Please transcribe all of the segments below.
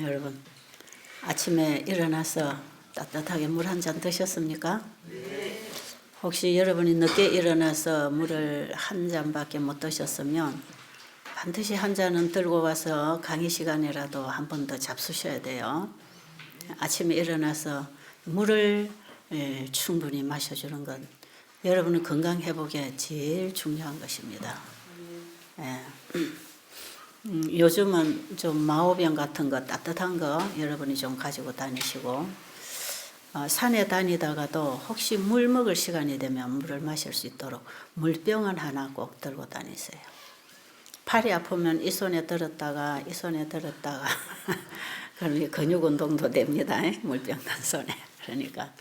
여러분, 아침에 일어나서 따뜻하게 물 한 잔 드셨습니까? 혹시 여러분이 늦게 일어나서 물을 한 잔밖에 못 드셨으면 반드시 한 잔은 들고 와서 강의 시간이라도 한 번 더 잡수셔야 돼요. 아침에 일어나서 물을 충분히 마셔주는 건 여러분의 건강 회복에 제일 중요한 것입니다. 요즘은 좀 마오병 같은 거 따뜻한 거 여러분이 좀 가지고 다니시고 산에 다니다가도 혹시 물 먹을 시간이 되면 물을 마실 수 있도록 물병은 하나 꼭 들고 다니세요. 팔이 아프면 이 손에 들었다가 이 손에 들었다가 그러면 근육 운동도 됩니다. 물병 든 손에. 그러니까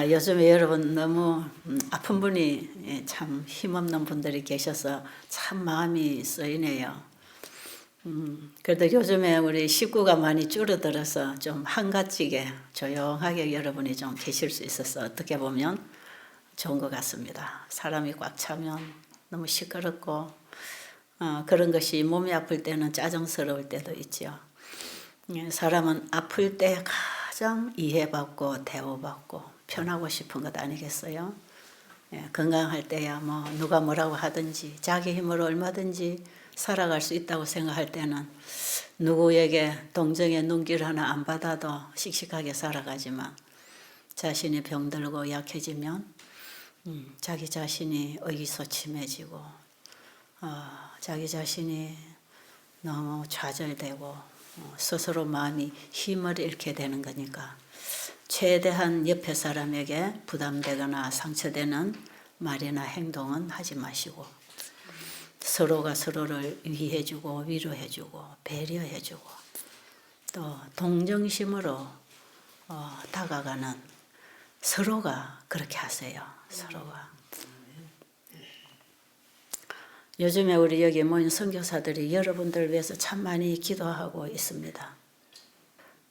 요즘에 여러분 너무 아픈 분이 참 힘없는 분들이 계셔서 참 마음이 쓰이네요. 그래도 요즘에 우리 식구가 많이 줄어들어서 좀 한가지게 조용하게 여러분이 좀 계실 수 있어서 어떻게 보면 좋은 것 같습니다. 사람이 꽉 차면 너무 시끄럽고 그런 것이 몸이 아플 때는 짜증스러울 때도 있죠. 사람은 아플 때 가장 이해받고 대우받고 편하고 싶은 것 아니겠어요? 건강할 때야 뭐 누가 뭐라고 하든지 자기 힘으로 얼마든지 살아갈 수 있다고 생각할 때는 누구에게 동정의 눈길 하나 안 받아도 씩씩하게 살아가지만 자신이 병들고 약해지면 자기 자신이 의기소침해지고 자기 자신이 너무 좌절되고 스스로 마음이 힘을 잃게 되는 거니까 최대한 옆에 사람에게 부담되거나 상처되는 말이나 행동은 하지 마시고 서로가 서로를 위해주고 위로해주고 배려해주고 또 동정심으로 다가가는 서로가 그렇게 하세요. 서로가. 요즘에 우리 여기 모인 선교사들이 여러분들 위해서 참 많이 기도하고 있습니다.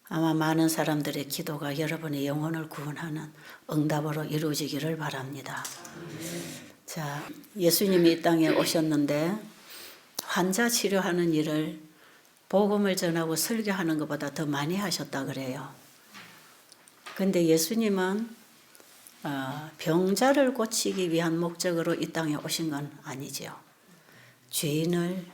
아마 많은 사람들의 기도가 여러분의 영혼을 구원하는 응답으로 이루어지기를 바랍니다. 자, 예수님이 이 땅에 오셨는데 환자 치료하는 일을 복음을 전하고 설교하는 것보다 더 많이 하셨다 그래요. 근데 예수님은 병자를 고치기 위한 목적으로 이 땅에 오신 건 아니지요. 죄인을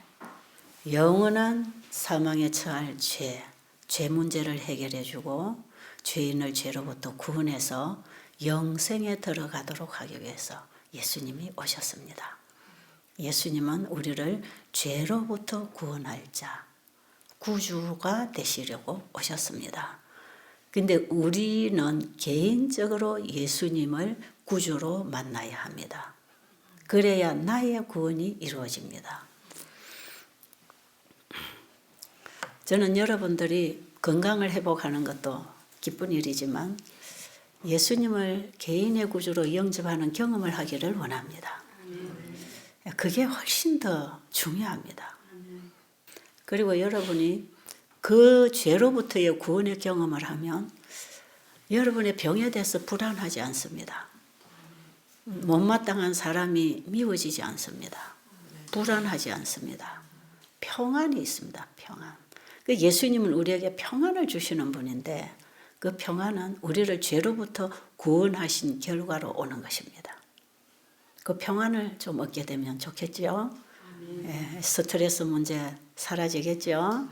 영원한 사망에 처할 죄 문제를 해결해 주고 죄인을 죄로부터 구원해서 영생에 들어가도록 하기 위해서 예수님이 오셨습니다. 예수님은 우리를 죄로부터 구원할 자, 구주가 되시려고 오셨습니다. 근데 우리는 개인적으로 예수님을 구주로 만나야 합니다. 그래야 나의 구원이 이루어집니다. 저는 여러분들이 건강을 회복하는 것도 기쁜 일이지만 예수님을 개인의 구주로 영접하는 경험을 하기를 원합니다. 그게 훨씬 더 중요합니다. 그리고 여러분이 그 죄로부터의 구원의 경험을 하면 여러분의 병에 대해서 불안하지 않습니다. 못마땅한 사람이 미워지지 않습니다. 불안하지 않습니다. 평안이 있습니다. 평안. 예수님은 우리에게 평안을 주시는 분인데 그 평안은 우리를 죄로부터 구원하신 결과로 오는 것입니다. 그 평안을 좀 얻게 되면 좋겠죠. 스트레스 문제 사라지겠죠.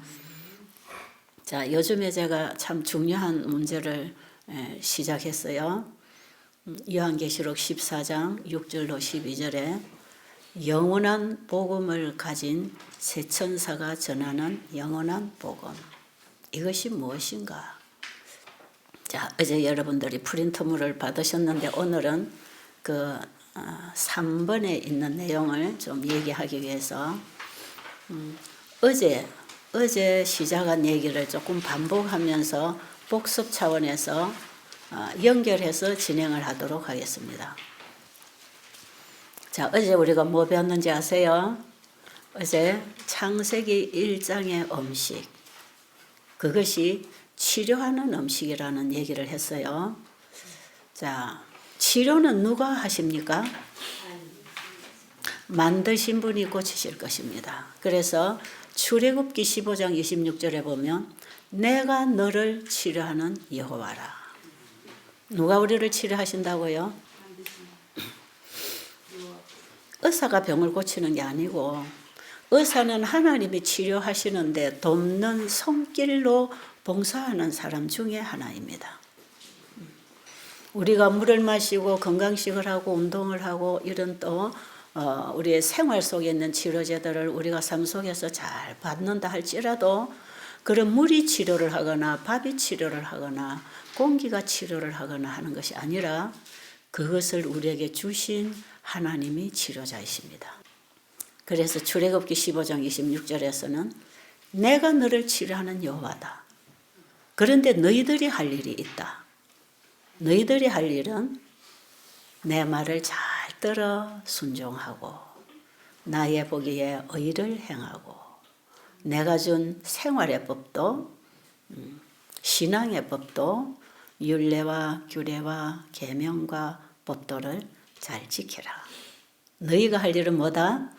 자, 요즘에 제가 참 중요한 문제를 시작했어요. 요한계시록 14장 6절로 12절에 영원한 복음을 가진 새 천사가 전하는 영원한 복음. 이것이 무엇인가? 자, 어제 여러분들이 프린트물을 받으셨는데 오늘은 그 3번에 있는 내용을 좀 얘기하기 위해서 어제 시작한 얘기를 조금 반복하면서 복습 차원에서 연결해서 진행을 하도록 하겠습니다. 자, 어제 우리가 뭐 배웠는지 아세요? 어제 창세기 1장의 음식, 그것이 치료하는 음식이라는 얘기를 했어요. 자, 치료는 누가 하십니까? 만드신 분이 고치실 것입니다. 그래서 출애굽기 15장 26절에 보면 내가 너를 치료하는 여호와라. 누가 우리를 치료하신다고요? 의사가 병을 고치는 게 아니고 의사는 하나님이 치료하시는데 돕는 손길로 봉사하는 사람 중에 하나입니다. 우리가 물을 마시고 건강식을 하고 운동을 하고 이런 또 우리의 생활 속에 있는 치료제들을 우리가 삶 속에서 잘 받는다 할지라도 그런 물이 치료를 하거나 밥이 치료를 하거나 공기가 치료를 하거나 하는 것이 아니라 그것을 우리에게 주신 하나님이 치료자이십니다. 그래서 출애굽기 15장 26절에서는 내가 너를 치료하는 여호와다. 그런데 너희들이 할 일이 있다. 너희들이 할 일은 내 말을 잘 들어 순종하고 나의 보기에 의를 행하고 내가 준 생활의 법도 신앙의 법도 율례와 규례와 계명과 법도를 잘 지켜라. 너희가 할 일은 뭐다?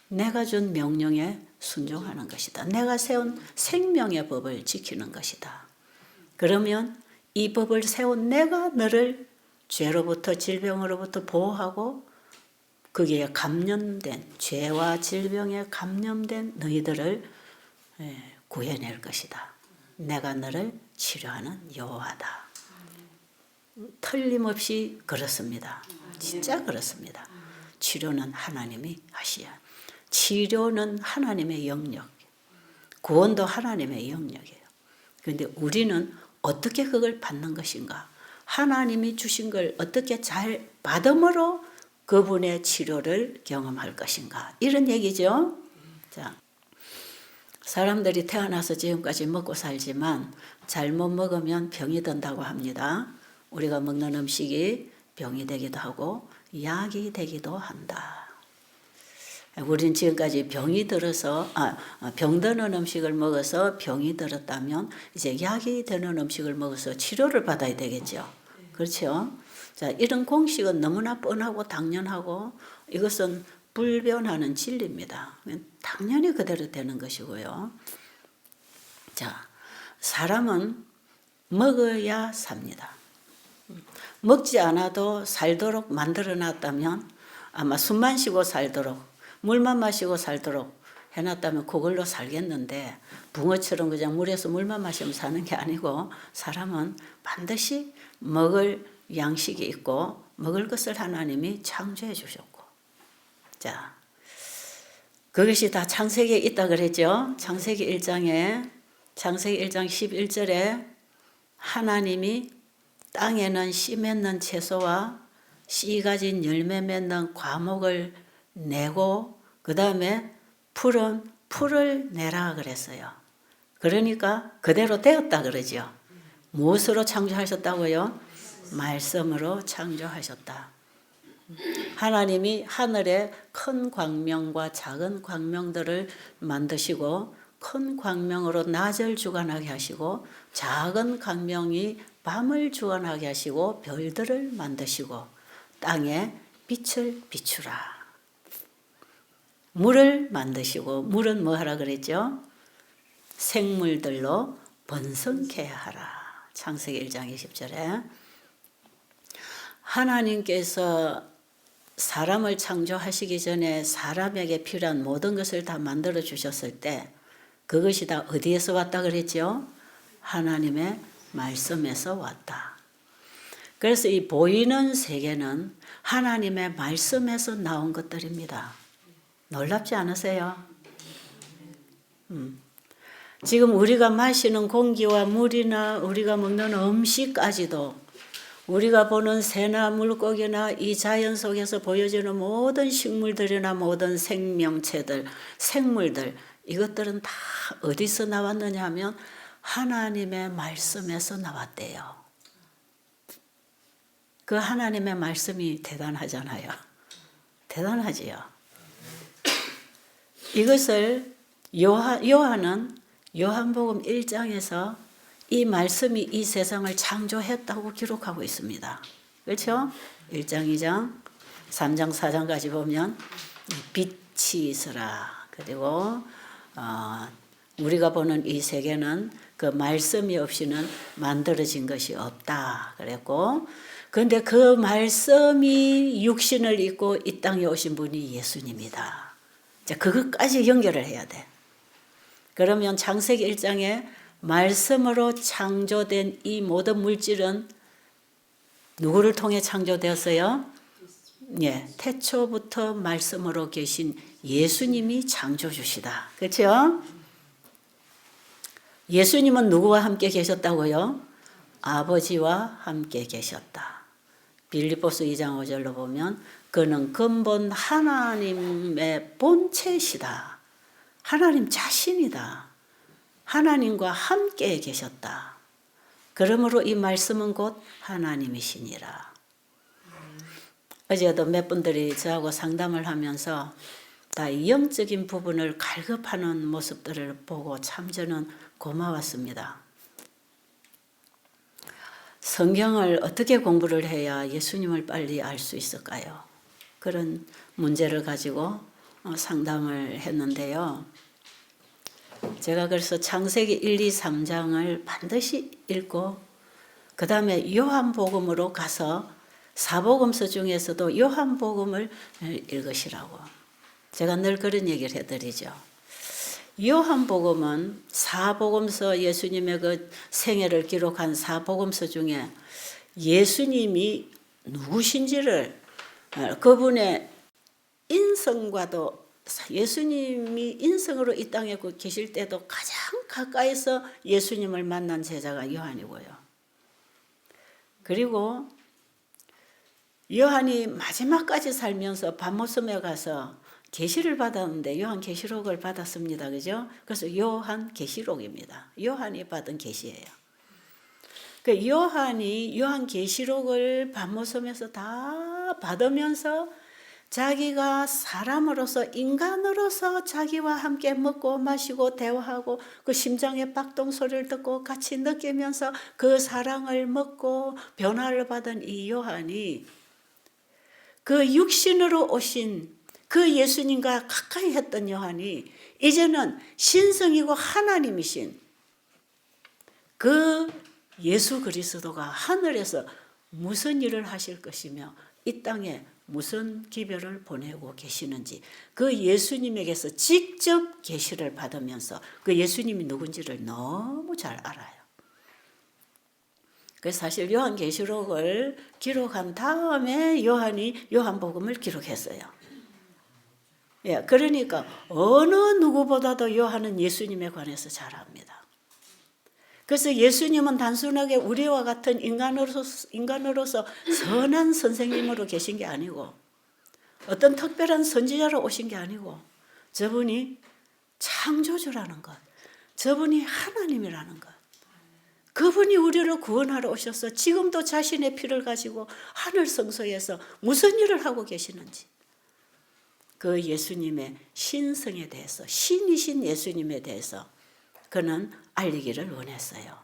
내가 준 명령에 순종하는 것이다. 내가 세운 생명의 법을 지키는 것이다. 그러면 이 법을 세운 내가 너를 죄로부터 질병으로부터 보호하고 거기에 감염된 죄와 질병에 감염된 너희들을 구해낼 것이다. 내가 너를 치료하는 여호와다. 틀림없이 그렇습니다. 진짜 그렇습니다. 치료는 하나님이 하시야. 치료는 하나님의 영역, 구원도 하나님의 영역이에요. 그런데 우리는 어떻게 그걸 받는 것인가? 하나님이 주신 걸 어떻게 잘 받음으로 그분의 치료를 경험할 것인가? 이런 얘기죠. 자, 사람들이 태어나서 지금까지 먹고 살지만 잘못 먹으면 병이 든다고 합니다. 우리가 먹는 음식이 병이 되기도 하고 약이 되기도 한다. 우리는 지금까지 병이 들어서 병드는 음식을 먹어서 병이 들었다면 이제 약이 되는 음식을 먹어서 치료를 받아야 되겠죠. 그렇죠? 자, 이런 공식은 너무나 뻔하고 당연하고 이것은 불변하는 진리입니다. 당연히 그대로 되는 것이고요. 자, 사람은 먹어야 삽니다. 먹지 않아도 살도록 만들어 놨다면 아마 숨만 쉬고 살도록 물만 마시고 살도록 해놨다면 그걸로 살겠는데 붕어처럼 그냥 물에서 물만 마시면 사는 게 아니고 사람은 반드시 먹을 양식이 있고 먹을 것을 하나님이 창조해 주셨고 자 그것이 다 창세기에 있다 그랬죠. 창세기 1장 11절에 하나님이 땅에는 씨 맺는 채소와 씨 가진 열매 맺는 과목을 내고 그 다음에 풀을 내라 그랬어요. 그러니까 그대로 되었다 그러죠. 무엇으로 창조하셨다고요? 말씀으로 창조하셨다. 하나님이 하늘에 큰 광명과 작은 광명들을 만드시고 큰 광명으로 낮을 주관하게 하시고 작은 광명이 밤을 주관하게 하시고 별들을 만드시고 땅에 빛을 비추라. 물을 만드시고 물은 뭐 하라 그랬죠? 생물들로 번성케 하라. 창세기 1장 20절에 하나님께서 사람을 창조하시기 전에 사람에게 필요한 모든 것을 다 만들어 주셨을 때 그것이 다 어디에서 왔다 그랬죠? 하나님의 말씀에서 왔다. 그래서 이 보이는 세계는 하나님의 말씀에서 나온 것들입니다. 놀랍지 않으세요? 지금 우리가 마시는 공기와 물이나 우리가 먹는 음식까지도 우리가 보는 새나 물고기나 이 자연 속에서 보여지는 모든 식물들이나 모든 생명체들, 생물들 이것들은 다 어디서 나왔느냐 하면 하나님의 말씀에서 나왔대요. 그 하나님의 말씀이 대단하잖아요. 대단하지요. 이것을 요한은 요한복음 1장에서 이 말씀이 이 세상을 창조했다고 기록하고 있습니다. 그렇죠? 1장, 2장, 3장, 4장까지 보면 빛이 있으라. 그리고 우리가 보는 이 세계는 그 말씀이 없이는 만들어진 것이 없다 그랬고, 그런데 그 말씀이 육신을 입고 이 땅에 오신 분이 예수님이다. 자, 그것까지 연결을 해야 돼. 그러면 창세기 1장에 말씀으로 창조된 이 모든 물질은 누구를 통해 창조되었어요? 예, 태초부터 말씀으로 계신 예수님이 창조주시다. 그렇죠? 예수님은 누구와 함께 계셨다고요? 아버지와 함께 계셨다. 빌립보서 2장 5절로 보면 그는 근본 하나님의 본체시다. 하나님 자신이다. 하나님과 함께 계셨다. 그러므로 이 말씀은 곧 하나님이시니라. 어제도 몇 분들이 저하고 상담을 하면서 다 영적인 부분을 갈급하는 모습들을 보고 참 저는 고마웠습니다. 성경을 어떻게 공부를 해야 예수님을 빨리 알 수 있을까요? 그런 문제를 가지고 상담을 했는데요. 제가 그래서 창세기 1, 2, 3장을 반드시 읽고 그 다음에 요한복음으로 가서 사복음서 중에서도 요한복음을 읽으시라고 제가 늘 그런 얘기를 해드리죠. 요한복음은 사복음서 예수님의 그 생애를 기록한 사복음서 중에 예수님이 누구신지를 그분의 인성과도 예수님이 인성으로 이 땅에 계실 때도 가장 가까이서 예수님을 만난 제자가 요한이고요. 그리고 요한이 마지막까지 살면서 밤모섬에 가서 계시를 받았는데 요한 계시록을 받았습니다. 그죠? 그래서 요한 계시록입니다. 요한이 받은 계시예요. 그 요한이 요한 계시록을 밤모섬에서 다 받으면서 자기가 사람으로서 인간으로서 자기와 함께 먹고 마시고 대화하고 그 심장의 박동 소리를 듣고 같이 느끼면서 그 사랑을 먹고 변화를 받은 이 요한이 그 육신으로 오신 그 예수님과 가까이 했던 요한이 이제는 신성이고 하나님이신 그 예수 그리스도가 하늘에서 무슨 일을 하실 것이며 이 땅에 무슨 기별을 보내고 계시는지 그 예수님에게서 직접 계시를 받으면서 그 예수님이 누군지를 너무 잘 알아요. 그래서 사실 요한계시록을 기록한 다음에 요한이 요한복음을 기록했어요. 예, 그러니까 어느 누구보다도 요한은 예수님에 관해서 잘 압니다. 그래서 예수님은 단순하게 우리와 같은 인간으로서 선한 선생님으로 계신 게 아니고 어떤 특별한 선지자로 오신 게 아니고 저분이 창조주라는 것, 저분이 하나님이라는 것, 그분이 우리를 구원하러 오셔서 지금도 자신의 피를 가지고 하늘 성소에서 무슨 일을 하고 계시는지 그 예수님의 신성에 대해서 신이신 예수님에 대해서 그는 알리기를 원했어요.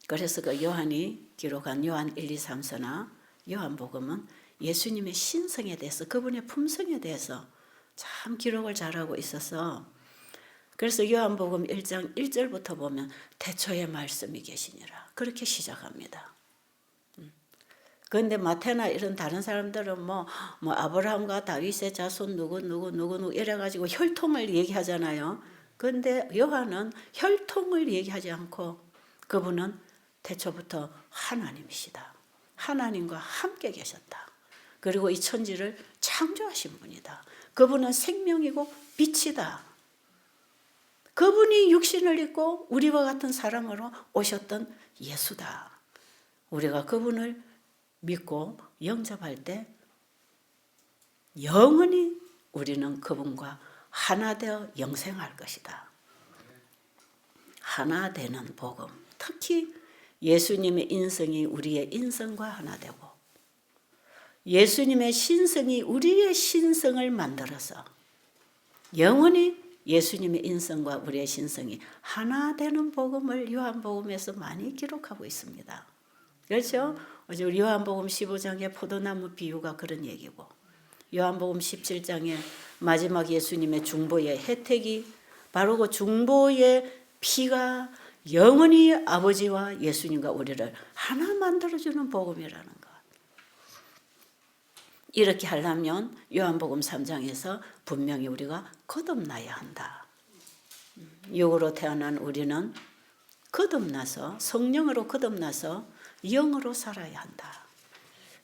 그래서 그 요한이 기록한 요한 1, 2, 3서나 요한복음은 예수님의 신성에 대해서 그분의 품성에 대해서 참 기록을 잘하고 있어서 그래서 요한복음 1장 1절부터 보면 태초에 말씀이 계시니라 그렇게 시작합니다. 그런데 마태나 이런 다른 사람들은 뭐 아브라함과 다윗의 자손 누구 이래가지고 혈통을 얘기하잖아요. 그런데 요한은 혈통을 얘기하지 않고 그분은 태초부터 하나님이시다. 하나님과 함께 계셨다. 그리고 이 천지를 창조하신 분이다. 그분은 생명이고 빛이다. 그분이 육신을 입고 우리와 같은 사람으로 오셨던 예수다. 우리가 그분을 믿고 영접할 때 영원히 우리는 그분과 하나 되어 영생할 것이다. 하나 되는 복음. 특히 예수님의 인성이 우리의 인성과 하나 되고 예수님의 신성이 우리의 신성을 만들어서 영원히 예수님의 인성과 우리의 신성이 하나 되는 복음을 요한복음에서 많이 기록하고 있습니다. 그렇죠? 어제 우리 요한복음 15장의 포도나무 비유가 그런 얘기고 요한복음 17장에 마지막 예수님의 중보의 혜택이 바로 그 중보의 피가 영원히 아버지와 예수님과 우리를 하나 만들어주는 복음이라는 것. 이렇게 하려면 요한복음 3장에서 분명히 우리가 거듭나야 한다. 육으로 태어난 우리는 거듭나서 성령으로 거듭나서 영으로 살아야 한다.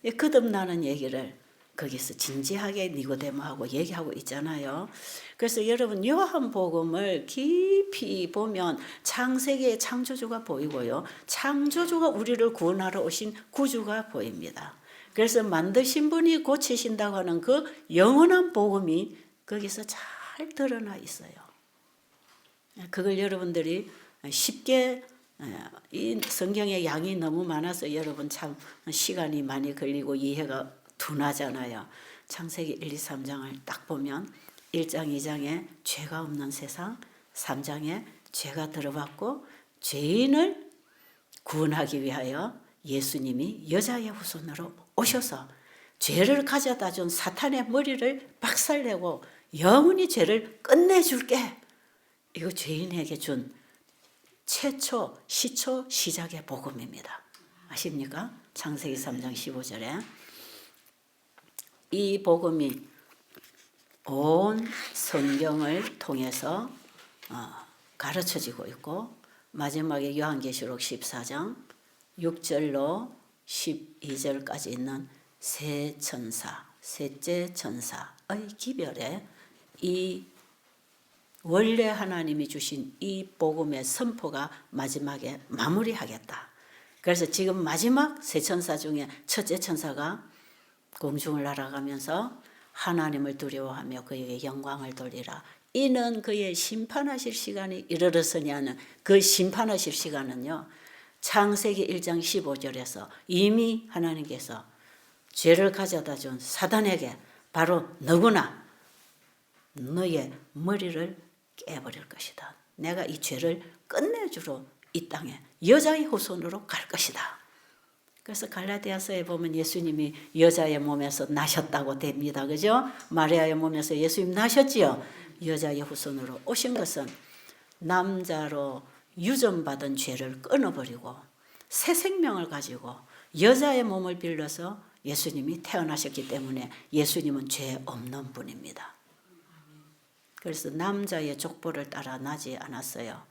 이 거듭나는 얘기를 거기서 진지하게 니고데모하고 얘기하고 있잖아요. 그래서 여러분 요한복음을 깊이 보면 창세기의 창조주가 보이고요. 창조주가 우리를 구원하러 오신 구주가 보입니다. 그래서 만드신 분이 고치신다고 하는 그 영원한 복음이 거기서 잘 드러나 있어요. 그걸 여러분들이 쉽게, 이 성경의 양이 너무 많아서 여러분 참 시간이 많이 걸리고 이해가 둔하잖아요. 창세기 1, 2, 3장을 딱 보면 1장, 2장에 죄가 없는 세상, 3장에 죄가 들어왔고 죄인을 구원하기 위하여 예수님이 여자의 후손으로 오셔서 죄를 가져다 준 사탄의 머리를 박살내고 영원히 죄를 끝내줄게. 이거 죄인에게 준 최초 시초 시작의 복음입니다. 아십니까? 창세기 3장 15절에 이 복음이 온 성경을 통해서 가르쳐지고 있고 마지막에 요한계시록 14장 6절로 12절까지 있는 세 천사, 셋째 천사의 기별에 이 원래 하나님이 주신 이 복음의 선포가 마지막에 마무리하겠다. 그래서 지금 마지막 세 천사 중에 첫째 천사가 공중을 날아가면서 하나님을 두려워하며 그에게 영광을 돌리라. 이는 그의 심판하실 시간이 이르렀으냐는 그 심판하실 시간은요. 창세기 1장 15절에서 이미 하나님께서 죄를 가져다 준 사단에게 바로 너구나 너의 머리를 깨버릴 것이다. 내가 이 죄를 끝내주러 이 땅에 여자의 후손으로 갈 것이다. 그래서 갈라디아서에 보면 예수님이 여자의 몸에서 나셨다고 됩니다. 그죠? 마리아의 몸에서 예수님 나셨지요. 여자의 후손으로 오신 것은 남자로 유전받은 죄를 끊어버리고 새 생명을 가지고 여자의 몸을 빌려서 예수님이 태어나셨기 때문에 예수님은 죄 없는 분입니다. 그래서 남자의 족보를 따라 나지 않았어요.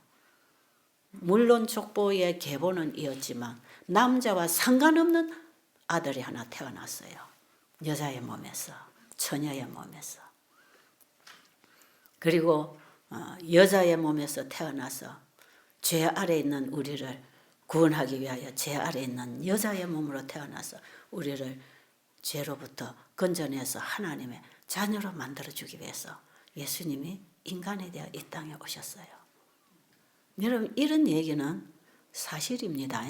물론 족보의 계보는 이었지만 남자와 상관없는 아들이 하나 태어났어요. 여자의 몸에서, 처녀의 몸에서. 그리고 여자의 몸에서 태어나서 죄 아래 있는 우리를 구원하기 위하여 죄 아래 있는 여자의 몸으로 태어나서 우리를 죄로부터 건져내서 하나님의 자녀로 만들어주기 위해서 예수님이 인간이 되어 이 땅에 오셨어요. 여러분 이런 얘기는 사실입니다.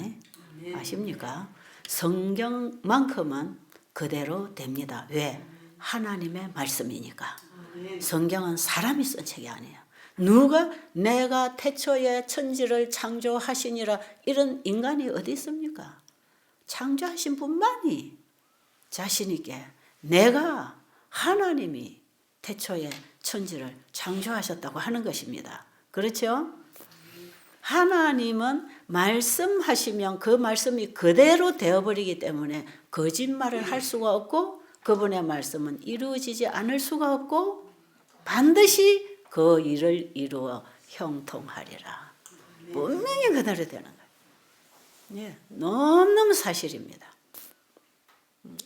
아십니까? 성경만큼은 그대로 됩니다. 왜? 하나님의 말씀이니까. 성경은 사람이 쓴 책이 아니에요. 누가 내가 태초에 천지를 창조하시니라 이런 인간이 어디 있습니까? 창조하신 분만이 자신 있게 내가 하나님이 태초에 천지를 창조하셨다고 하는 것입니다. 그렇죠? 하나님은 말씀하시면 그 말씀이 그대로 되어버리기 때문에 거짓말을 할 수가 없고 그분의 말씀은 이루어지지 않을 수가 없고 반드시 그 일을 이루어 형통하리라. 분명히 그대로 되는 거예요. 예, 너무너무 사실입니다.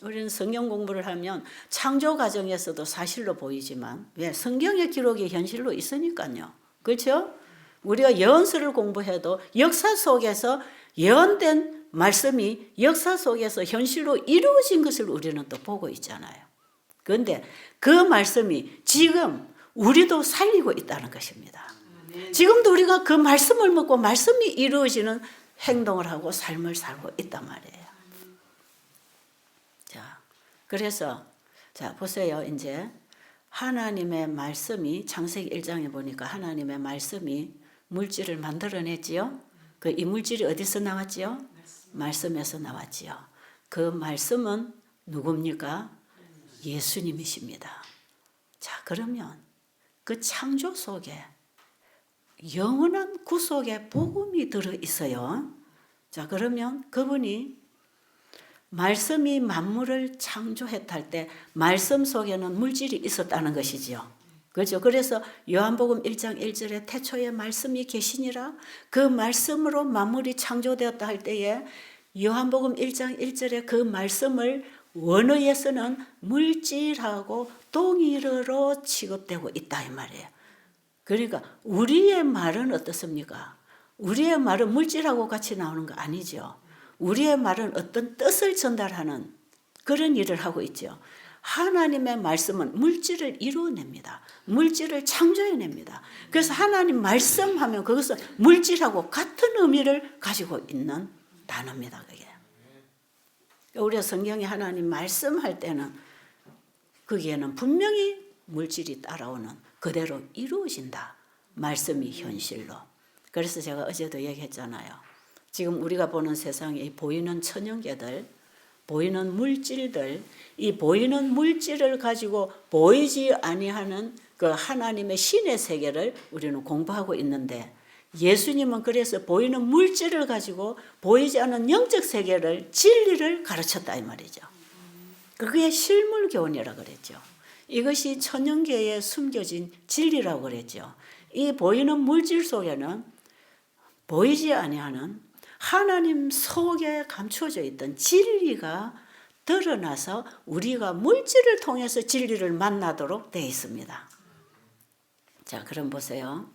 우리는 성경 공부를 하면 창조 과정에서도 사실로 보이지만 왜? 성경의 기록이 현실로 있으니까요. 그렇죠? 우리가 예언서를 공부해도 역사 속에서 예언된 말씀이 역사 속에서 현실로 이루어진 것을 우리는 또 보고 있잖아요. 그런데 그 말씀이 지금 우리도 살리고 있다는 것입니다. 지금도 우리가 그 말씀을 먹고 말씀이 이루어지는 행동을 하고 삶을 살고 있단 말이에요. 자, 그래서 자 보세요. 이제 하나님의 말씀이 창세기 1장에 보니까 하나님의 말씀이 물질을 만들어냈지요. 그 이 물질이 어디서 나왔지요? 말씀에서 나왔지요. 그 말씀은 누굽니까? 예수님이십니다. 자, 그러면 그 창조 속에 영원한 구속의 복음이 들어있어요. 자, 그러면 그분이 말씀이 만물을 창조했다 할 때 말씀 속에는 물질이 있었다는 것이지요. 그렇죠. 그래서 요한복음 1장 1절에 태초에 말씀이 계시니라, 그 말씀으로 만물이 창조되었다 할 때에 요한복음 1장 1절에 그 말씀을 원어에서는 물질하고 동일어로 취급되고 있다 이 말이에요. 그러니까 우리의 말은 어떻습니까? 우리의 말은 물질하고 같이 나오는 거 아니죠. 우리의 말은 어떤 뜻을 전달하는 그런 일을 하고 있죠. 하나님의 말씀은 물질을 이루어냅니다. 물질을 창조해냅니다. 그래서 하나님 말씀하면 그것은 물질하고 같은 의미를 가지고 있는 단어입니다. 그게. 우리가 성경에 하나님 말씀할 때는 거기에는 분명히 물질이 따라오는 그대로 이루어진다. 말씀이 현실로. 그래서 제가 어제도 얘기했잖아요. 지금 우리가 보는 세상에 보이는 천연계들, 보이는 물질들, 이 보이는 물질을 가지고 보이지 아니하는 그 하나님의 신의 세계를 우리는 공부하고 있는데, 예수님은 그래서 보이는 물질을 가지고 보이지 않는 영적 세계를, 진리를 가르쳤다 이 말이죠. 그게 실물교훈이라고 그랬죠. 이것이 천연계에 숨겨진 진리라고 그랬죠. 이 보이는 물질 속에는 보이지 아니하는 하나님 속에 감추어져 있던 진리가 드러나서 우리가 물질을 통해서 진리를 만나도록 되어 있습니다. 자, 그럼 보세요.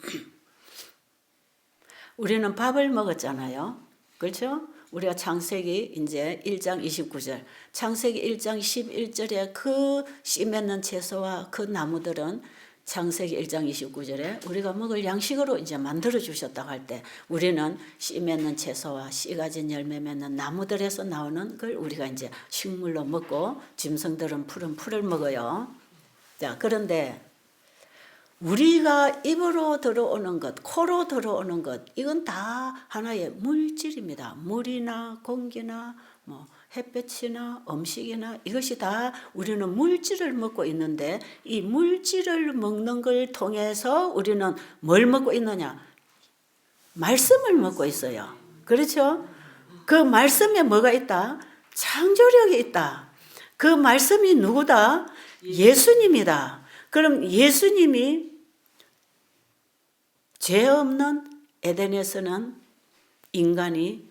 우리는 밥을 먹었잖아요. 그렇죠? 우리가 창세기 이제 1장 29절, 창세기 1장 11절에 그 씨 맺는 채소와 그 나무들은 창세기 1장 29절에 우리가 먹을 양식으로 이제 만들어 주셨다고 할 때, 우리는 씨 맺는 채소와 씨 가진 열매 맺는 나무들에서 나오는 걸 우리가 이제 식물로 먹고, 짐승들은 푸른 풀을 먹어요. 자, 그런데 우리가 입으로 들어오는 것, 코로 들어오는 것, 이건 다 하나의 물질입니다. 물이나 공기나 뭐 햇볕이나 음식이나 이것이 다 우리는 물질을 먹고 있는데, 이 물질을 먹는 걸 통해서 우리는 뭘 먹고 있느냐? 말씀을 먹고 있어요. 그렇죠? 그 말씀에 뭐가 있다? 창조력이 있다. 그 말씀이 누구다? 예수님이다. 그럼 예수님이 죄 없는 에덴에서는 인간이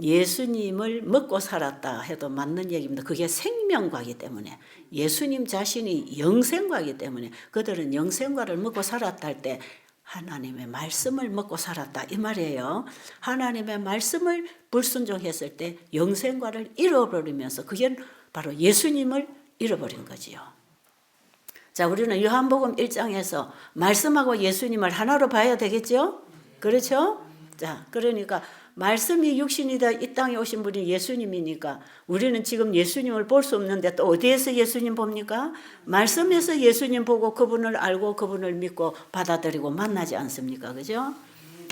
예수님을 먹고 살았다 해도 맞는 얘기입니다. 그게 생명과이기 때문에, 예수님 자신이 영생과이기 때문에 그들은 영생과를 먹고 살았다 할 때 하나님의 말씀을 먹고 살았다 이 말이에요. 하나님의 말씀을 불순종했을 때 영생과를 잃어버리면서 그게 바로 예수님을 잃어버린 거지요. 자, 우리는 요한복음 1장에서 말씀하고 예수님을 하나로 봐야 되겠죠? 그렇죠? 자, 그러니까 말씀이 육신이 되어 이 땅에 오신 분이 예수님이니까 우리는 지금 예수님을 볼 수 없는데 또 어디에서 예수님 봅니까? 말씀에서 예수님 보고 그분을 알고 그분을 믿고 받아들이고 만나지 않습니까? 그죠?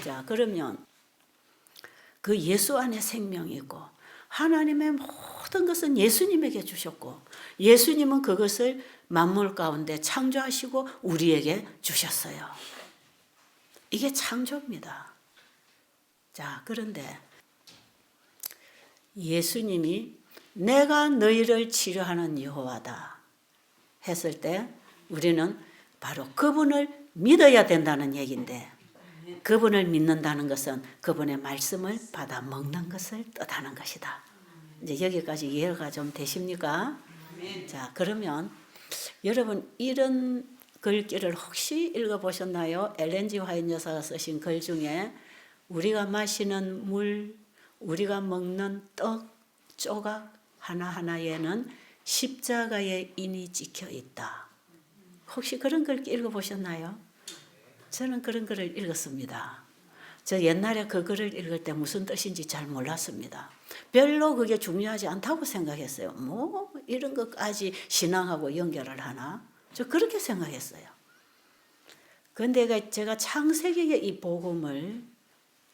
자, 그러면 그 예수 안에 생명이 있고 하나님의 모든 것은 예수님에게 주셨고 예수님은 그것을 만물 가운데 창조하시고 우리에게 주셨어요. 이게 창조입니다. 자, 그런데 예수님이 내가 너희를 치료하는 여호와다 했을 때 우리는 바로 그분을 믿어야 된다는 얘기인데, 그분을 믿는다는 것은 그분의 말씀을 받아 먹는 것을 뜻하는 것이다. 이제 여기까지 이해가 좀 되십니까? 자, 그러면 여러분 이런 글귀를 혹시 읽어보셨나요? 엘렌 G 화이트 여사가 쓰신 글 중에 우리가 마시는 물, 우리가 먹는 떡 조각 하나하나에는 십자가의 인이 찍혀 있다. 혹시 그런 글 읽어보셨나요? 저는 그런 글을 읽었습니다. 저 옛날에 그 글을 읽을 때 무슨 뜻인지 잘 몰랐습니다. 별로 그게 중요하지 않다고 생각했어요. 뭐 이런 것까지 신앙하고 연결을 하나? 저 그렇게 생각했어요. 그런데 제가 창세기의 이 복음을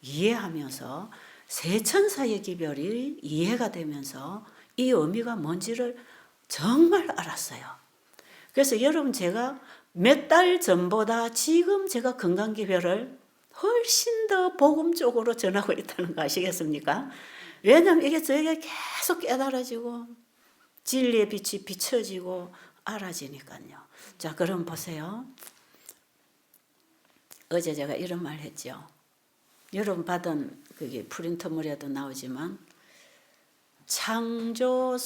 이해하면서 세천사의 기별이 이해가 되면서 이 의미가 뭔지를 정말 알았어요. 그래서 여러분 제가 몇 달 전보다 지금 제가 건강기별을 훨씬 더 복음 쪽으로 전하고 있다는 거 아시겠습니까? 왜냐하면 이게 저에게 계속 깨달아지고 진리의 빛이 비춰지고 알아지니까요. 자, 그럼 보세요. 어제 제가 이런 말 했죠. 여러분 받은 그게 프린터물에도 나오지만 창조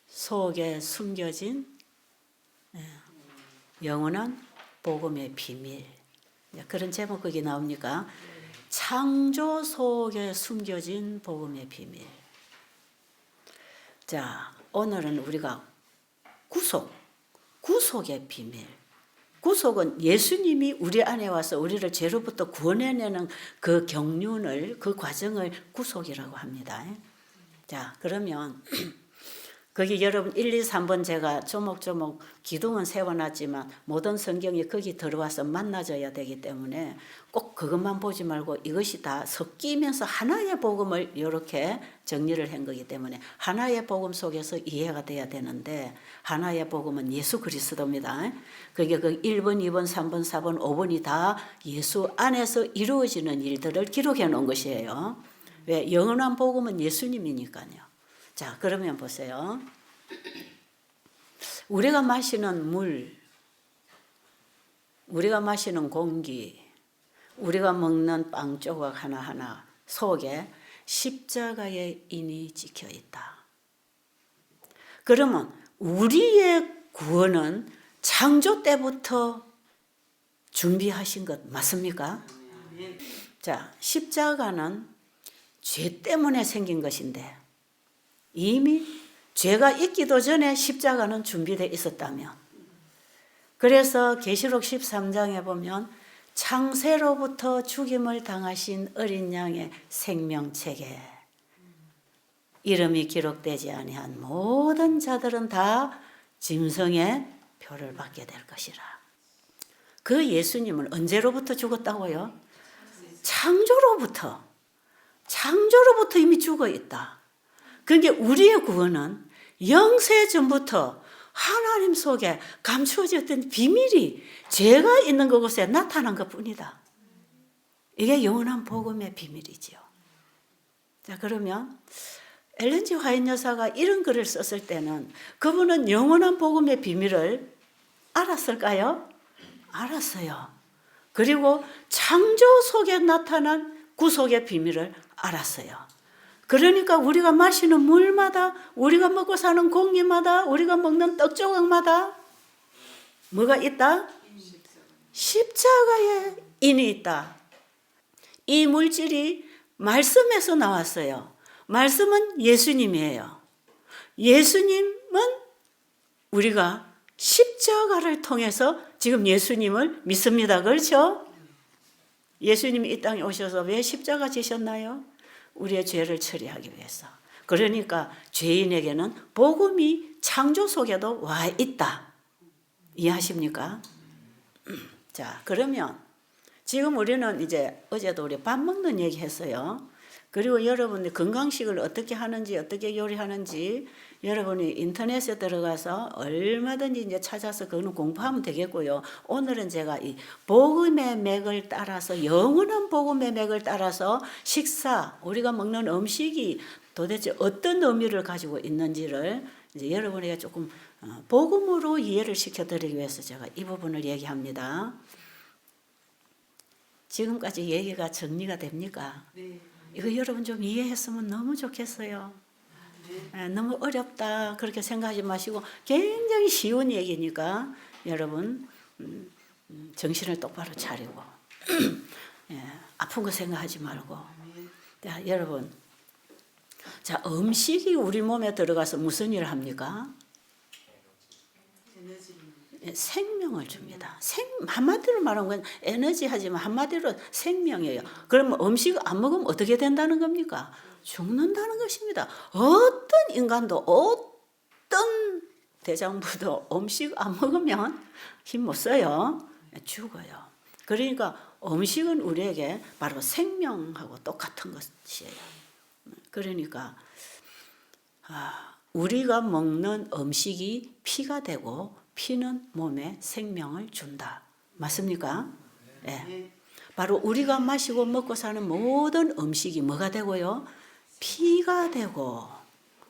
속에 숨겨진 영원한 복음의 비밀. 그런 제목 거기 나옵니까? 창조 속에 숨겨진 복음의 비밀. 자, 오늘은 우리가 구속의 비밀. 구속은 예수님이 우리 안에 와서 우리를 죄로부터 구원해내는 그 경륜을, 그 과정을 구속이라고 합니다. 자, 그러면 거기 여러분 1, 2, 3번 제가 조목조목 기둥은 세워놨지만 모든 성경이 거기 들어와서 만나져야 되기 때문에 꼭 그것만 보지 말고 이것이 다 섞이면서 하나의 복음을 이렇게 정리를 한 거기 때문에 하나의 복음 속에서 이해가 돼야 되는데 하나의 복음은 예수 그리스도입니다. 그게 그 1번, 2번, 3번, 4번, 5번이 다 예수 안에서 이루어지는 일들을 기록해 놓은 것이에요. 왜? 영원한 복음은 예수님이니까요. 자, 그러면 보세요. 우리가 마시는 물, 우리가 마시는 공기, 우리가 먹는 빵 조각 하나하나 속에 십자가의 인이 찍혀 있다. 그러면 우리의 구원은 창조 때부터 준비하신 것 맞습니까? 자, 십자가는 죄 때문에 생긴 것인데 이미 죄가 있기도 전에 십자가는 준비되어 있었다면 그래서 계시록 13장에 보면 창세로부터 죽임을 당하신 어린 양의 생명책에 이름이 기록되지 아니한 모든 자들은 다 짐승의 표를 받게 될 것이라. 그 예수님은 언제로부터 죽었다고요? 창조로부터 이미 죽어 있다. 그러니까 우리의 구원은 영세 전부터 하나님 속에 감추어졌던 비밀이 죄가 있는 그곳에 나타난 것뿐이다. 이게 영원한 복음의 비밀이지요. 자, 그러면 엘렌 G 화이트 여사가 이런 글을 썼을 때는 그분은 영원한 복음의 비밀을 알았을까요? 알았어요. 그리고 창조 속에 나타난 구속의 비밀을 알았어요. 그러니까 우리가 마시는 물마다, 우리가 먹고 사는 공기마다, 우리가 먹는 떡 조각마다 뭐가 있다? 십자가에 인이 있다. 이 물질이 말씀에서 나왔어요. 말씀은 예수님이에요. 예수님은 우리가 십자가를 통해서 지금 예수님을 믿습니다. 그렇죠? 예수님이 이 땅에 오셔서 왜 십자가 지셨나요? 우리의 죄를 처리하기 위해서. 그러니까 죄인에게는 복음이 창조 속에도 와 있다. 이해하십니까? 자, 그러면 지금 우리는 이제 어제도 우리 밥 먹는 얘기 했어요. 그리고 여러분이 건강식을 어떻게 하는지, 어떻게 요리하는지 여러분이 인터넷에 들어가서 얼마든지 이제 찾아서 그거는 공부하면 되겠고요. 오늘은 제가 이 복음의 맥을 따라서, 영원한 복음의 맥을 따라서 식사, 우리가 먹는 음식이 도대체 어떤 의미를 가지고 있는지를 이제 여러분에게 조금 복음으로 이해를 시켜드리기 위해서 제가 이 부분을 얘기합니다. 지금까지 얘기가 정리가 됩니까? 네. 이거 여러분 좀 이해했으면 너무 좋겠어요. 너무 어렵다 그렇게 생각하지 마시고 굉장히 쉬운 얘기니까 여러분 정신을 똑바로 차리고 아픈 거 생각하지 말고. 자, 여러분, 자, 음식이 우리 몸에 들어가서 무슨 일을 합니까? 생명을 줍니다. 한마디로 말하면 건 에너지 하지만 한마디로 생명이에요. 그러면 음식 안 먹으면 어떻게 된다는 겁니까? 죽는다는 것입니다. 어떤 인간도 어떤 대장부도 음식 안 먹으면 힘 못 써요. 죽어요. 그러니까 음식은 우리에게 바로 생명하고 똑같은 것이에요. 그러니까 우리가 먹는 음식이 피가 되고 피는 몸에 생명을 준다. 맞습니까? 예. 바로 우리가 마시고 먹고 사는 모든 음식이 뭐가 되고요? 피가 되고,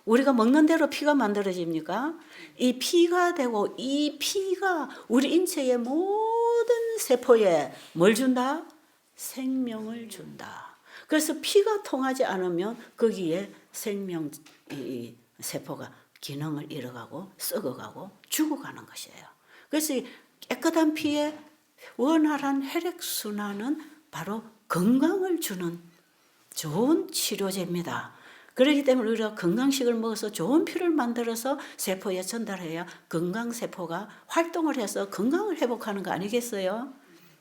우리가 먹는 대로 피가 만들어집니까? 이 피가 되고, 이 피가 우리 인체의 모든 세포에 뭘 준다? 생명을 준다. 그래서 피가 통하지 않으면 거기에 생명 세포가 기능을 잃어가고 썩어가고 죽어가는 것이에요. 그래서 깨끗한 피에 원활한 혈액순환은 바로 건강을 주는 좋은 치료제입니다. 그렇기 때문에 우리가 건강식을 먹어서 좋은 피를 만들어서 세포에 전달해야 건강세포가 활동을 해서 건강을 회복하는 거 아니겠어요?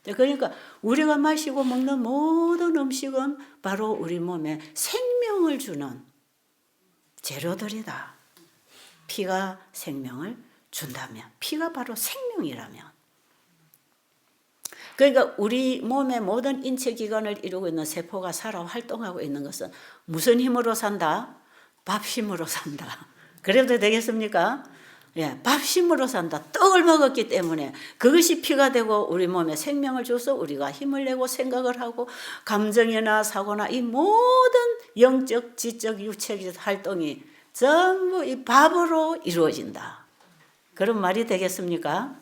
그러니까 우리가 마시고 먹는 모든 음식은 바로 우리 몸에 생명을 주는 재료들이다. 피가 생명을 준다면, 피가 바로 생명이라면. 그러니까 우리 몸의 모든 인체기관을 이루고 있는 세포가 살아 활동하고 있는 것은 무슨 힘으로 산다? 밥 힘으로 산다. 그래도 되겠습니까? 예, 밥 힘으로 산다. 떡을 먹었기 때문에 그것이 피가 되고 우리 몸에 생명을 줘서 우리가 힘을 내고 생각을 하고 감정이나 사고나 이 모든 영적, 지적, 육체적 활동이 전부 이 밥으로 이루어진다. 그런 말이 되겠습니까?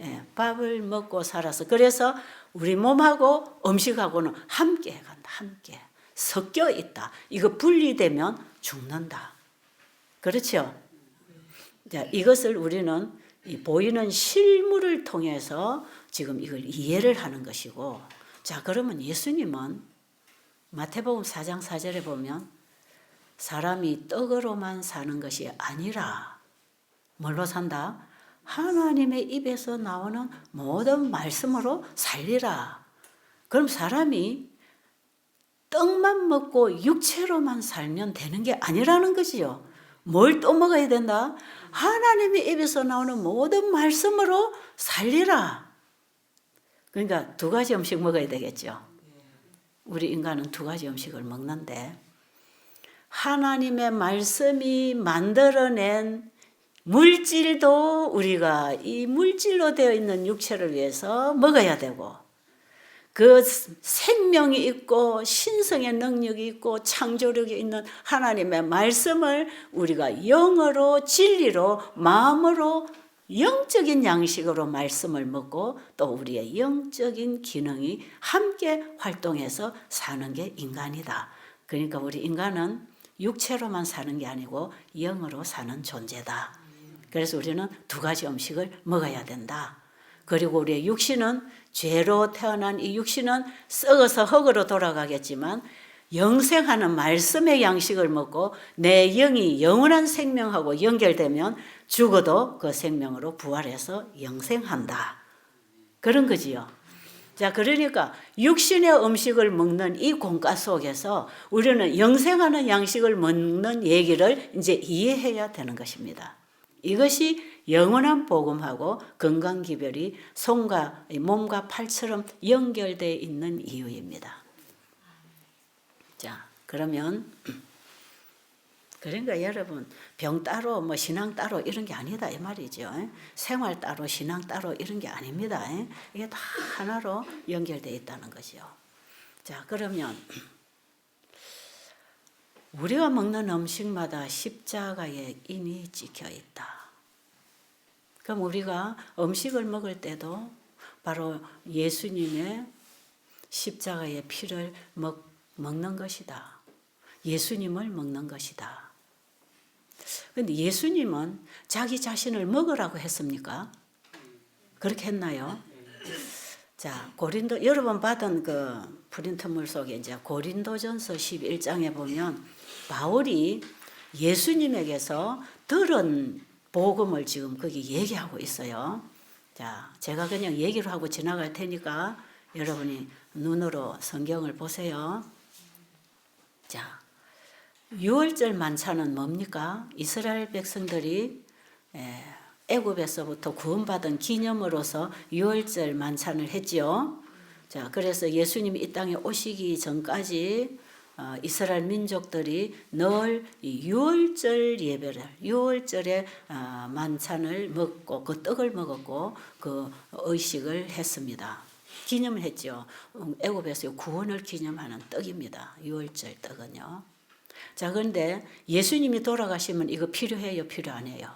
예, 밥을 먹고 살아서 그래서 우리 몸하고 음식하고는 함께 간다. 함께 섞여 있다. 이거 분리되면 죽는다. 그렇죠? 자, 이것을 우리는 이 보이는 실물을 통해서 지금 이걸 이해를 하는 것이고, 자, 그러면 예수님은 마태복음 4장 4절에 보면 사람이 떡으로만 사는 것이 아니라 뭘로 산다? 하나님의 입에서 나오는 모든 말씀으로 살리라. 그럼 사람이 떡만 먹고 육체로만 살면 되는 게 아니라는 거지요. 뭘 또 먹어야 된다? 하나님의 입에서 나오는 모든 말씀으로 살리라. 그러니까 두 가지 음식 먹어야 되겠죠. 우리 인간은 두 가지 음식을 먹는데 하나님의 말씀이 만들어낸 물질도 우리가 이 물질로 되어 있는 육체를 위해서 먹어야 되고, 그 생명이 있고 신성의 능력이 있고 창조력이 있는 하나님의 말씀을 우리가 영어로 진리로 마음으로 영적인 양식으로 말씀을 먹고 또 우리의 영적인 기능이 함께 활동해서 사는 게 인간이다. 그러니까 우리 인간은 육체로만 사는 게 아니고 영으로 사는 존재다. 그래서 우리는 두 가지 음식을 먹어야 된다. 그리고 우리의 육신은 죄로 태어난 이 육신은 썩어서 흙으로 돌아가겠지만 영생하는 말씀의 양식을 먹고 내 영이 영원한 생명하고 연결되면 죽어도 그 생명으로 부활해서 영생한다. 그런 거지요. 자, 그러니까 육신의 음식을 먹는 이 공과 속에서 우리는 영생하는 양식을 먹는 얘기를 이제 이해해야 되는 것입니다. 이것이 영원한 복음하고 건강기별이 손과 몸과 팔처럼 연결되어 있는 이유입니다. 자, 그러면 그러니까 여러분 병 따로 뭐 신앙 따로 이런 게 아니다 이 말이죠. 생활 따로 신앙 따로 이런 게 아닙니다. 이게 다 하나로 연결되어 있다는 거죠. 자, 그러면 우리가 먹는 음식마다 십자가의 인이 찍혀 있다. 그럼 우리가 음식을 먹을 때도 바로 예수님의 십자가의 피를 먹는 것이다. 예수님을 먹는 것이다. 그런데 예수님은 자기 자신을 먹으라고 했습니까? 그렇게 했나요? 자, 고린도 여러분 받은 그 프린트물 속에 이제 고린도전서 11장에 보면 바울이 예수님에게서 들은 복음을 지금 거기 얘기하고 있어요. 자, 제가 그냥 얘기를 하고 지나갈 테니까 여러분이 눈으로 성경을 보세요. 자, 유월절 만찬은 뭡니까? 이스라엘 백성들이 애굽에서부터 구원받은 기념으로서 유월절 만찬을 했지요. 자, 그래서 예수님이 이 땅에 오시기 전까지 이스라엘 민족들이 늘 유월절 예배를, 유월절에 만찬을 먹고 그 떡을 먹었고 그 의식을 했습니다. 기념을 했죠. 애굽에서 구원을 기념하는 떡입니다. 유월절 떡은요. 자, 그런데 예수님이 돌아가시면 이거 필요해요, 필요 안 해요?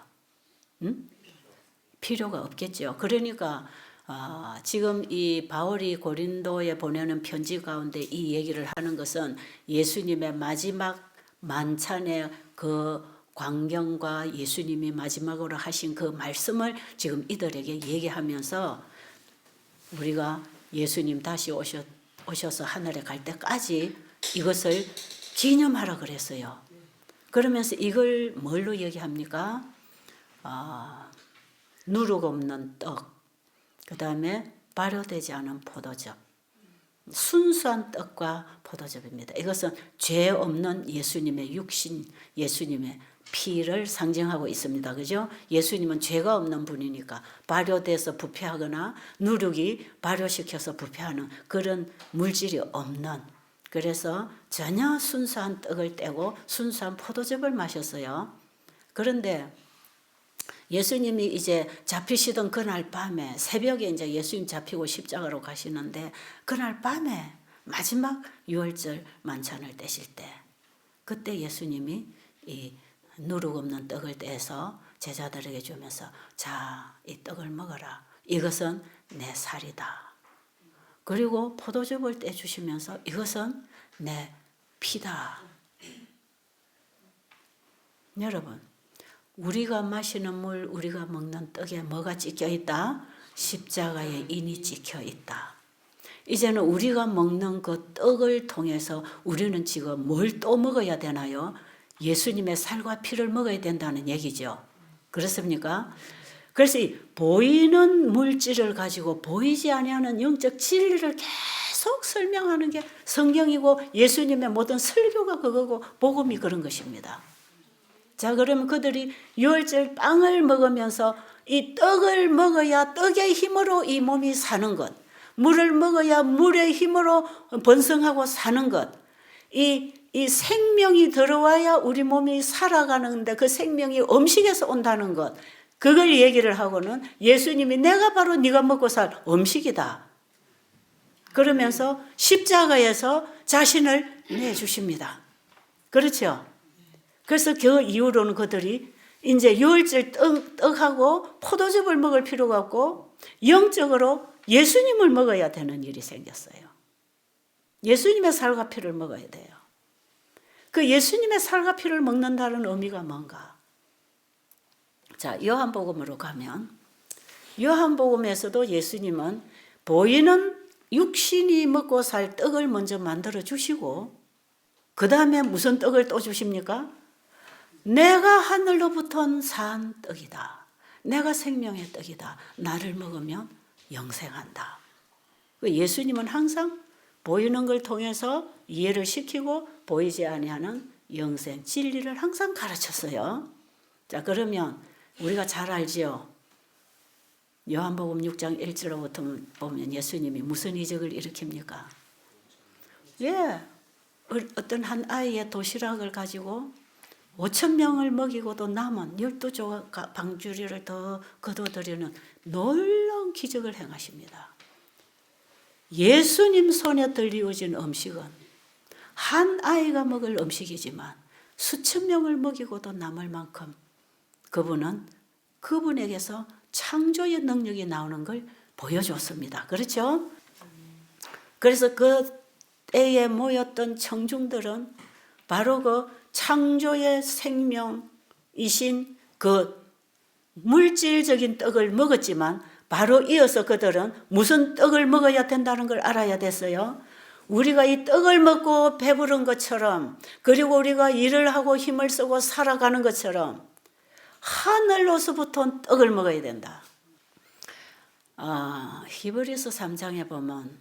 필요가 없겠죠. 그러니까 지금 이 바울이 고린도에 보내는 편지 가운데 이 얘기를 하는 것은 예수님의 마지막 만찬의 그 광경과 예수님이 마지막으로 하신 그 말씀을 지금 이들에게 얘기하면서 우리가 예수님 다시 오셔서 하늘에 갈 때까지 이것을 기념하라 그랬어요. 그러면서 이걸 뭘로 얘기합니까? 누룩 없는 떡, 그 다음에 발효되지 않은 포도즙, 순수한 떡과 포도즙입니다. 이것은 죄 없는 예수님의 육신, 예수님의 피를 상징하고 있습니다. 그죠? 예수님은 죄가 없는 분이니까 발효돼서 부패하거나 누룩이 발효시켜서 부패하는 그런 물질이 없는, 그래서 전혀 순수한 떡을 떼고 순수한 포도즙을 마셨어요. 그런데 예수님이 이제 잡히시던 그날 밤에 새벽에 이제 예수님 잡히고 십자가로 가시는데 그날 밤에 마지막 유월절 만찬을 떼실 때 그때 예수님이 이 누룩 없는 떡을 떼서 제자들에게 주면서 자, 이 떡을 먹어라. 이것은 내 살이다. 그리고 포도즙을 떼주시면서 이것은 내 피다. 여러분, 우리가 마시는 물, 우리가 먹는 떡에 뭐가 찍혀 있다? 십자가의 인이 찍혀 있다. 이제는 우리가 먹는 그 떡을 통해서 우리는 지금 뭘 또 먹어야 되나요? 예수님의 살과 피를 먹어야 된다는 얘기죠. 그렇습니까? 그래서 이 보이는 물질을 가지고 보이지 아니하는 영적 진리를 계속 설명하는 게 성경이고 예수님의 모든 설교가 그거고 복음이 그런 것입니다. 자, 그러면 그들이 유월절 빵을 먹으면서 이 떡을 먹어야 떡의 힘으로 이 몸이 사는 것, 물을 먹어야 물의 힘으로 번성하고 사는 것, 이 생명이 들어와야 우리 몸이 살아가는데 그 생명이 음식에서 온다는 것, 그걸 얘기를 하고는 예수님이 내가 바로 네가 먹고 살 음식이다. 그러면서 십자가에서 자신을 내주십니다. 그렇죠? 그래서 그 이후로는 그들이 이제 유월절 떡하고 포도즙을 먹을 필요가 없고 영적으로 예수님을 먹어야 되는 일이 생겼어요. 예수님의 살과 피를 먹어야 돼요. 그 예수님의 살과 피를 먹는다는 의미가 뭔가? 자, 요한복음으로 가면 요한복음에서도 예수님은 보이는 육신이 먹고 살 떡을 먼저 만들어 주시고 그 다음에 무슨 떡을 또 주십니까? 내가 하늘로부터 산 떡이다. 내가 생명의 떡이다. 나를 먹으면 영생한다. 예수님은 항상 보이는 걸 통해서 이해를 시키고 보이지 아니하는 영생, 진리를 항상 가르쳤어요. 자, 그러면 우리가 잘 알지요. 요한복음 6장 1절로부터 보면 예수님이 무슨 이적을 일으킵니까? 예, 어떤 한 아이의 도시락을 가지고 5,000명을 먹이고도 남은 12조각 방주리를 더 거둬들이는 놀라운 기적을 행하십니다. 예수님 손에 들이어진 음식은 한 아이가 먹을 음식이지만 수천 명을 먹이고도 남을 만큼 그분은 그분에게서 창조의 능력이 나오는 걸 보여줬습니다. 그렇죠? 그래서 그 때에 모였던 청중들은 바로 그 창조의 생명이신 그 물질적인 떡을 먹었지만 바로 이어서 그들은 무슨 떡을 먹어야 된다는 걸 알아야 됐어요. 우리가 이 떡을 먹고 배부른 것처럼 그리고 우리가 일을 하고 힘을 쓰고 살아가는 것처럼 하늘로서부터 떡을 먹어야 된다. 히브리서 3장에 보면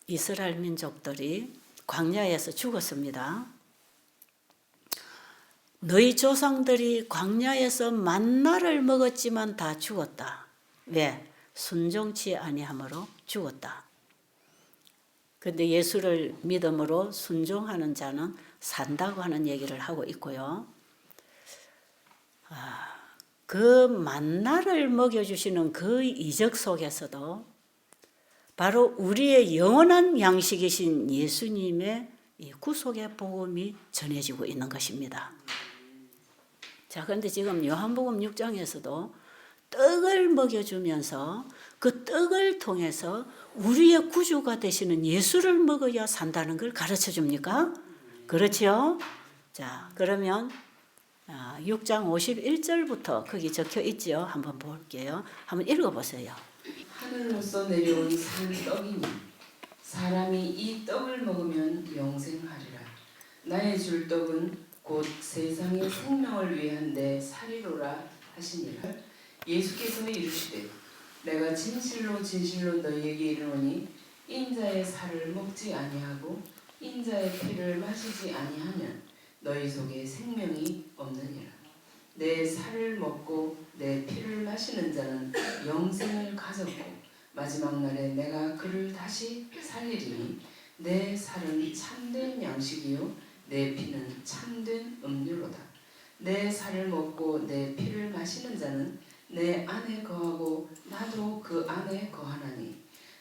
이스라엘 민족들이 광야에서 죽었습니다. 너희 조상들이 광야에서 만나를 먹었지만 다 죽었다. 왜? 순종치 아니함으로 죽었다. 근데 예수를 믿음으로 순종하는 자는 산다고 하는 얘기를 하고 있고요. 그 만나를 먹여주시는 그 이적 속에서도 바로 우리의 영원한 양식이신 예수님의 이 구속의 복음이 전해지고 있는 것입니다. 자, 그런데 지금 요한복음 6장에서도 떡을 먹여주면서 그 떡을 통해서 우리의 구주가 되시는 예수를 먹어야 산다는 걸 가르쳐 줍니까? 그렇지요? 자, 그러면 6장 51절부터 거기 적혀 있죠. 한번 볼게요. 한번 읽어보세요. 하늘로서 내려온 산 떡이니 사람이 이 떡을 먹으면 영생하리라. 나의 줄 떡은 곧 세상의 생명을 위한 내 살이로라 하시니라. 예수께서 이르시되 내가 진실로 진실로 너희에게 이르노니 인자의 살을 먹지 아니하고 인자의 피를 마시지 아니하면 너희 속에 생명이 없느니라. 내 살을 먹고 내 피를 마시는 자는 영생을 가졌고 마지막 날에 내가 그를 다시 살리리니 내 살은 참된 양식이요 내 피는 참된 음료로다. 내 살을 먹고 내 피를 마시는 자는 내 안에 거하고 나도 그 안에 거하나니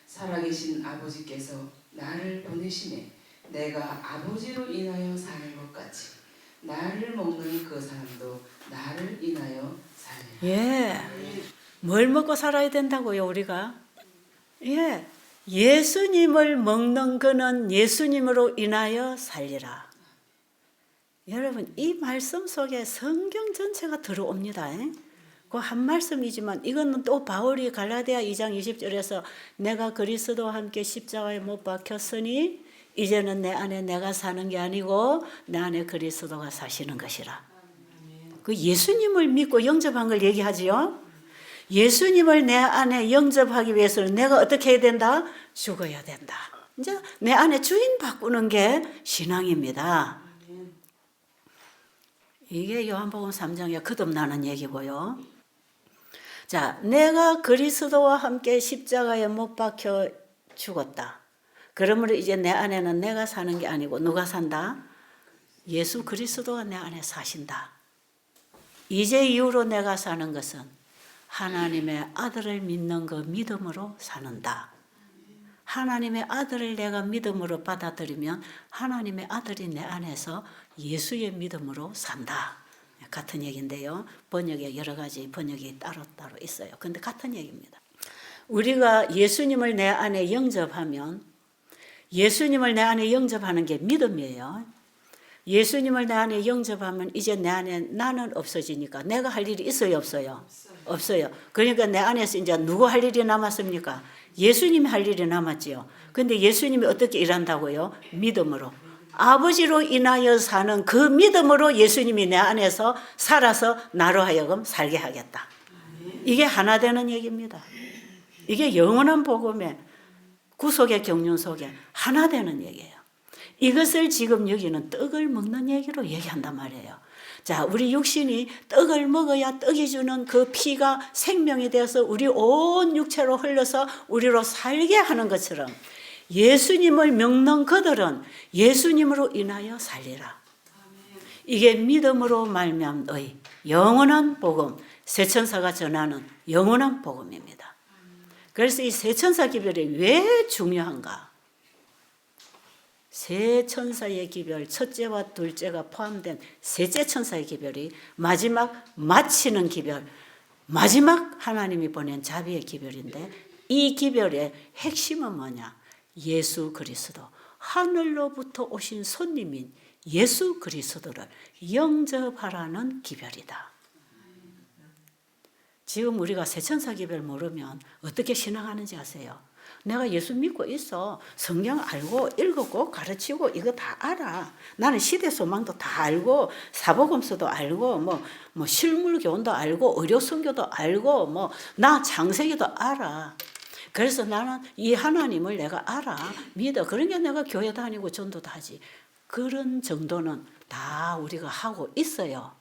살아계신 아버지께서 나를 보내시매 내가 아버지로 인하여 사는 것 같이 나를 먹는 그 사람도 나를 인하여 살리라. 예. 뭘 먹고 살아야 된다고요, 우리가? 예. 예수님을 먹는 그는 예수님으로 인하여 살리라. 여러분, 이 말씀 속에 성경 전체가 들어옵니다. 그 한 말씀이지만 이거는 또 바울이 갈라디아 2장 20절에서 내가 그리스도와 함께 십자가에 못 박혔으니 이제는 내 안에 내가 사는 게 아니고 내 안에 그리스도가 사시는 것이라. 그 예수님을 믿고 영접한 걸 얘기하지요. 예수님을 내 안에 영접하기 위해서는 내가 어떻게 해야 된다? 죽어야 된다. 이제 내 안에 주인 바꾸는 게 신앙입니다. 이게 요한복음 3장에 거듭나는 얘기고요. 자, 내가 그리스도와 함께 십자가에 못 박혀 죽었다. 그러므로 이제 내 안에는 내가 사는 게 아니고 누가 산다? 예수 그리스도가 내 안에 사신다. 이제 이후로 내가 사는 것은 하나님의 아들을 믿는 그 믿음으로 사는다. 하나님의 아들을 내가 믿음으로 받아들이면 하나님의 아들이 내 안에서 예수의 믿음으로 산다. 같은 얘기인데요. 번역에 여러 가지 번역이 따로따로 있어요. 근데 같은 얘기입니다. 우리가 예수님을 내 안에 영접하면 예수님을 내 안에 영접하는 게 믿음이에요. 예수님을 내 안에 영접하면 이제 내 안에 나는 없어지니까 내가 할 일이 있어요, 없어요? 없어요. 그러니까 내 안에서 이제 누구 할 일이 남았습니까? 예수님이 할 일이 남았지요. 근데 예수님이 어떻게 일한다고요? 믿음으로. 아버지로 인하여 사는 그 믿음으로 예수님이 내 안에서 살아서 나로 하여금 살게 하겠다. 이게 하나 되는 얘기입니다. 이게 영원한 복음의 구속의 경륜 속에 하나 되는 얘기예요. 이것을 지금 여기는 떡을 먹는 얘기로 얘기한단 말이에요. 자, 우리 육신이 떡을 먹어야 떡이 주는 그 피가 생명이 되어서 우리 온 육체로 흘러서 우리로 살게 하는 것처럼 예수님을 먹는 그들은 예수님으로 인하여 살리라. 이게 믿음으로 말미암의 영원한 복음, 세천사가 전하는 영원한 복음입니다. 그래서 이 세천사 기별이 왜 중요한가? 세 천사의 기별, 첫째와 둘째가 포함된 셋째 천사의 기별이 마지막 마치는 기별, 마지막 하나님이 보낸 자비의 기별인데 이 기별의 핵심은 뭐냐? 예수 그리스도, 하늘로부터 오신 손님인 예수 그리스도를 영접하라는 기별이다. 지금 우리가 세천사 기별 모르면 어떻게 신앙하는지 아세요? 내가 예수 믿고 있어. 성경 알고 읽었고 가르치고 이거 다 알아. 나는 시대소망도 다 알고 사복음서도 알고 뭐 실물교훈도 알고 의료선교도 알고 나 창세기도 알아. 그래서 나는 이 하나님을 내가 알아. 믿어. 그러니까 내가 교회 다니고 전도도 하지. 그런 정도는 다 우리가 하고 있어요.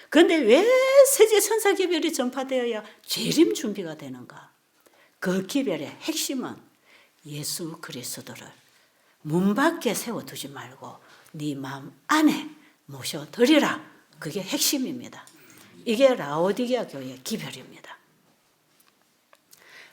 그런데 왜 세계 천사 기별이 전파되어야 재림 준비가 되는가? 그 기별의 핵심은 예수 그리스도를 문 밖에 세워두지 말고 네 마음 안에 모셔드리라. 그게 핵심입니다. 이게 라오디게아 교회의 기별입니다.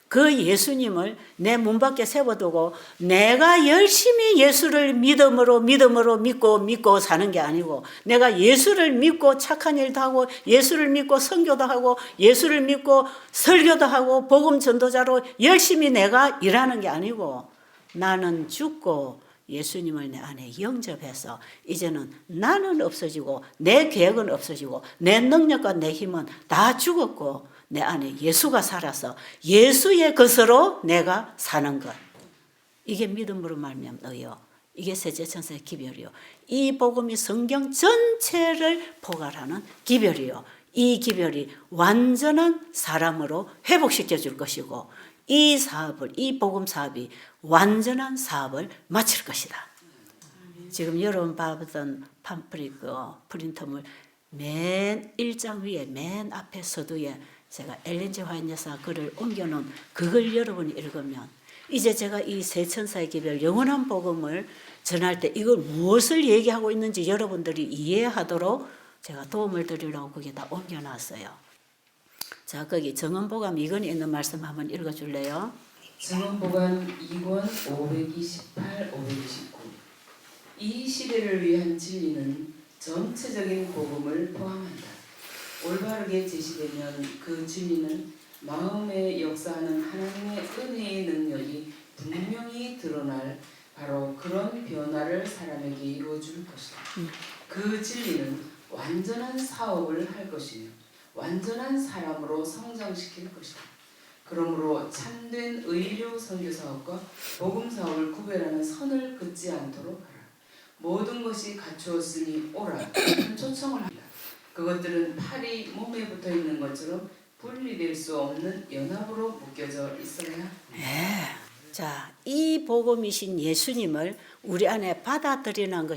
그 예수님을 내 문 밖에 세워두고 내가 열심히 예수를 믿음으로 믿고 사는 게 아니고, 내가 예수를 믿고 착한 일도 하고 예수를 믿고 선교도 하고 예수를 믿고 설교도 하고 복음 전도자로 열심히 내가 일하는 게 아니고, 나는 죽고 예수님을 내 안에 영접해서 이제는 나는 없어지고 내 계획은 없어지고 내 능력과 내 힘은 다 죽었고 내 안에 예수가 살아서 예수의 것으로 내가 사는 것. 이게 믿음으로 말미암는 의요. 이게 셋째 천사의 기별이요. 이 복음이 성경 전체를 포괄하는 기별이요. 이 기별이 완전한 사람으로 회복시켜 줄 것이고, 이 사업을, 이 복음 사업이 완전한 사업을 마칠 것이다. 지금 여러분 받은 팜플릿 프린터물 맨 1장 위에 맨 앞에 서두에 제가 엘렌 G 화이트 여사 글을 옮겨놓은 그걸 여러분이 읽으면, 이제 제가 이 세 천사의 기별 영원한 복음을 전할 때 이걸 무엇을 얘기하고 있는지 여러분들이 이해하도록 제가 도움을 드리려고 거기다 옮겨놨어요. 자, 거기 정언보감 2권에 있는 말씀 한번 읽어줄래요? 정언보감 2권 528, 529. 이 시대를 위한 진리는 전체적인 복음을 포함한다. 올바르게 제시되면 그 진리는 마음에 역사하는 하나님의 은혜의 능력이 분명히 드러날 바로 그런 변화를 사람에게 이루어줄 것이다. 그 진리는 완전한 사업을 할 것이며 완전한 사람으로 성장시킬 것이다. 그러므로 참된 의료 선교 사업과 복음 사업을 구별하는 선을 긋지 않도록 하라. 모든 것이 갖추었으니 오라 하는 초청을 한다. 그것들은 팔이 몸에 붙어 있는 것처럼 분리될 수 없는 연합으로 묶여져 있어야 한다. 네. 자, 이 복음이신 예수님을 우리 안에 받아들이라는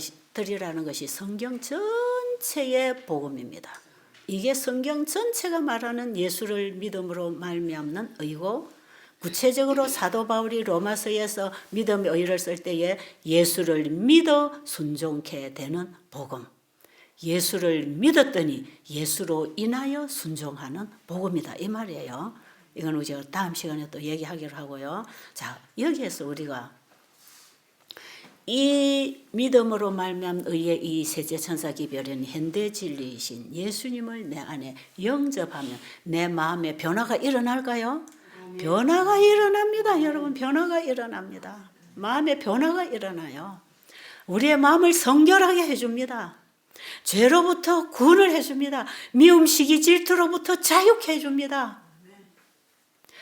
것이 성경 전체의 복음입니다. 이게 성경 전체가 말하는 예수를 믿음으로 말미암는 의고, 구체적으로 사도 바울이 로마서에서 믿음의 의를 쓸 때에 예수를 믿어 순종케 되는 복음, 예수를 믿었더니 예수로 인하여 순종하는 복음이다, 이 말이에요. 이건 우리가 다음 시간에 또 얘기하기로 하고요. 자, 여기에서 우리가 이 믿음으로 말미암은 의의 이 셋째 천사 기별은 현대 진리이신 예수님을 내 안에 영접하면 내 마음에 변화가 일어날까요? 변화가 일어납니다. 여러분, 변화가 일어납니다. 마음에 변화가 일어나요. 우리의 마음을 성결하게 해줍니다. 죄로부터 구원을 해줍니다. 미움, 시기, 질투로부터 자유케 해줍니다.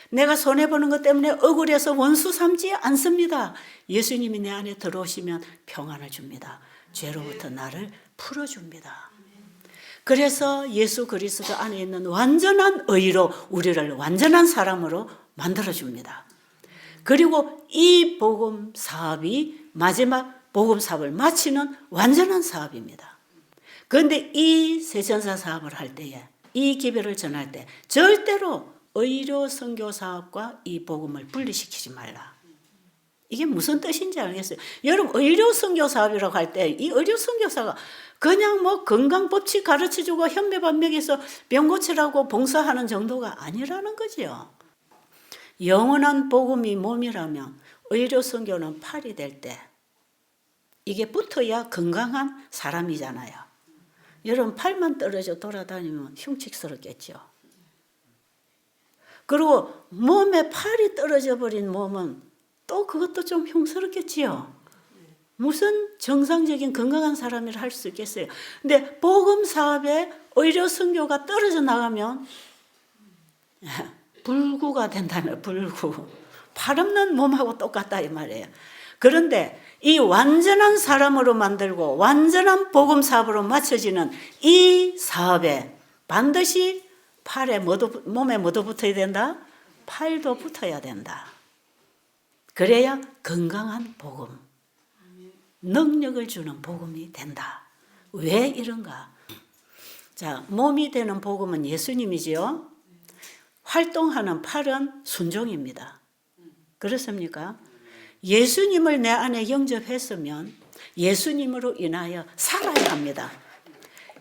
내가 손해보는 것 때문에 억울해서 원수 삼지 않습니다. 예수님이 내 안에 들어오시면 평안을 줍니다. 죄로부터 나를 풀어줍니다. 그래서 예수 그리스도 안에 있는 완전한 의로 우리를 완전한 사람으로 만들어줍니다. 그리고 이 복음 사업이 마지막 복음 사업을 마치는 완전한 사업입니다. 그런데 이 세천사 사업을 할 때에, 이 기별을 전할 때 절대로 의료 선교 사업과 이 복음을 분리시키지 말라. 이게 무슨 뜻인지 알겠어요? 여러분, 의료 선교 사업이라고 할 때 이 의료 선교사가 그냥 뭐 건강 법칙 가르쳐주고 현매반맥에서 병 고치라고 봉사하는 정도가 아니라는 거지요. 영원한 복음이 몸이라면 의료 선교는 팔이 될 때 이게 붙어야 건강한 사람이잖아요. 여러분, 팔만 떨어져 돌아다니면 흉측스럽겠죠. 그리고 몸에 팔이 떨어져 버린 몸은 또 그것도 좀 흉스럽겠지요. 무슨 정상적인 건강한 사람이라 할 수 있겠어요. 근데 복음 사업에 의료 선교가 떨어져 나가면 불구가 된다면 불구. 팔 없는 몸하고 똑같다 이 말이에요. 그런데 이 완전한 사람으로 만들고 완전한 복음 사업으로 맞춰지는 이 사업에 반드시 팔에 몸에 뭐도 붙어야 된다? 팔도 붙어야 된다. 그래야 건강한 복음, 능력을 주는 복음이 된다. 왜 이런가? 자, 몸이 되는 복음은 예수님이지요. 활동하는 팔은 순종입니다. 그렇습니까? 예수님을 내 안에 영접했으면 예수님으로 인하여 살아야 합니다.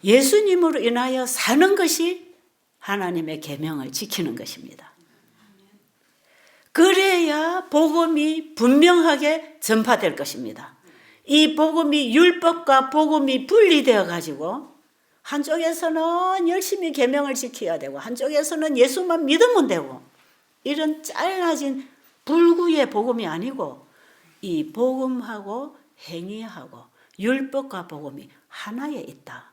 예수님으로 인하여 사는 것이 하나님의 계명을 지키는 것입니다. 그래야 복음이 분명하게 전파될 것입니다. 이 복음이 율법과 복음이 분리되어 가지고 한쪽에서는 열심히 계명을 지켜야 되고 한쪽에서는 예수만 믿으면 되고 이런 잘라진 불구의 복음이 아니고 이 복음하고 행위하고 율법과 복음이 하나에 있다.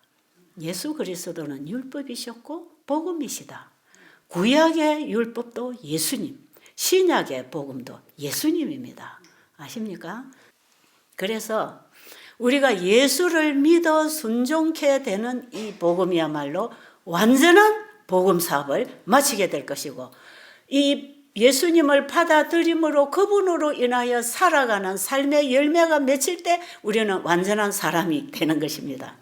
예수 그리스도는 율법이셨고 복음이시다. 구약의 율법도 예수님, 신약의 복음도 예수님입니다. 아십니까? 그래서 우리가 예수를 믿어 순종케 되는 이 복음이야말로 완전한 복음 사업을 마치게 될 것이고 이 예수님을 받아들임으로 그분으로 인하여 살아가는 삶의 열매가 맺힐 때 우리는 완전한 사람이 되는 것입니다.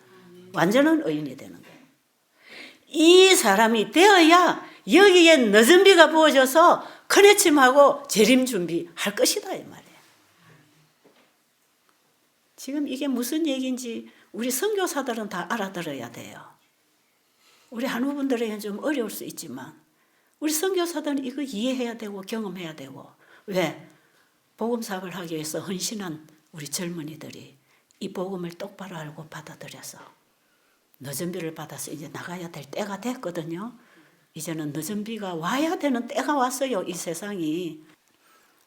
완전한 의인이 되는 거예요. 이 사람이 되어야 여기에 늦은 비가 부어져서 큰해침하고 재림 준비할 것이다 이 말이에요. 지금 이게 무슨 얘기인지 우리 선교사들은 다 알아들어야 돼요. 우리 한우분들에게는 좀 어려울 수 있지만 우리 선교사들은 이거 이해해야 되고 경험해야 되고 왜? 복음 사업을 하기 위해서 헌신한 우리 젊은이들이 이 복음을 똑바로 알고 받아들여서 늦은 비를 받아서 이제 나가야 될 때가 됐거든요. 이제는 늦은 비가 와야 되는 때가 왔어요. 이 세상이.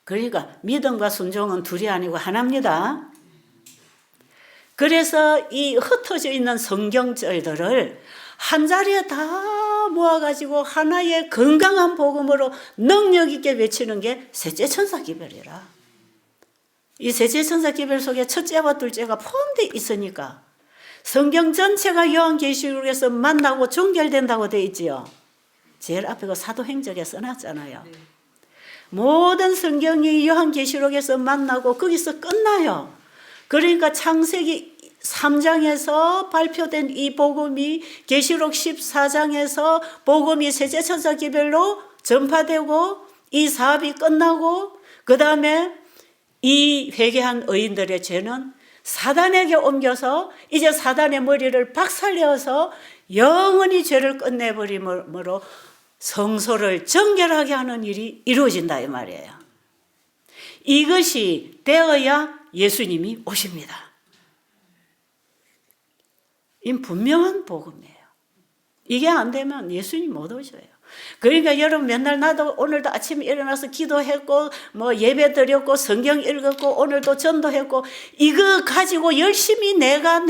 그러니까 믿음과 순종은 둘이 아니고 하나입니다. 그래서 이 흩어져 있는 성경절들을 한 자리에 다 모아가지고 하나의 건강한 복음으로 능력 있게 외치는 게 셋째 천사 기별이라. 이 셋째 천사 기별 속에 첫째와 둘째가 포함되어 있으니까 성경 전체가 요한계시록에서 만나고 종결된다고 되어 있지요. 제일 앞에 그 사도행전에 써놨잖아요. 모든 성경이 요한계시록에서 만나고 거기서 끝나요. 그러니까 창세기 3장에서 발표된 이 복음이 계시록 14장에서 복음이 셋째 천사 기별로 전파되고 이 사업이 끝나고 그 다음에 이 회개한 의인들의 죄는 사단에게 옮겨서 이제 사단의 머리를 박살내어서 영원히 죄를 끝내버림으로 성소를 정결하게 하는 일이 이루어진다 이 말이에요. 이것이 되어야 예수님이 오십니다. 이 분명한 복음이에요. 이게 안 되면 예수님 못 오셔요. 그러니까 여러분 맨날 나도 오늘도 아침에 일어나서 기도했고 뭐 예배 드렸고 성경 읽었고 오늘도 전도했고 이거 가지고 열심히 내가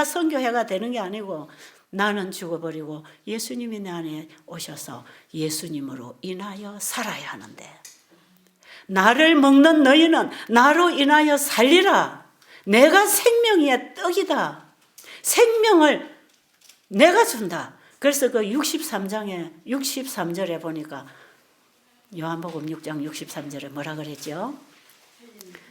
선교회가 되는 게 아니고 나는 죽어버리고 예수님이 내 안에 오셔서 예수님으로 인하여 살아야 하는데 나를 먹는 너희는 나로 인하여 살리라. 내가 생명의 떡이다. 생명을 내가 준다. 그래서 그 63절에 보니까 요한복음 6장 63절에 뭐라 그랬죠?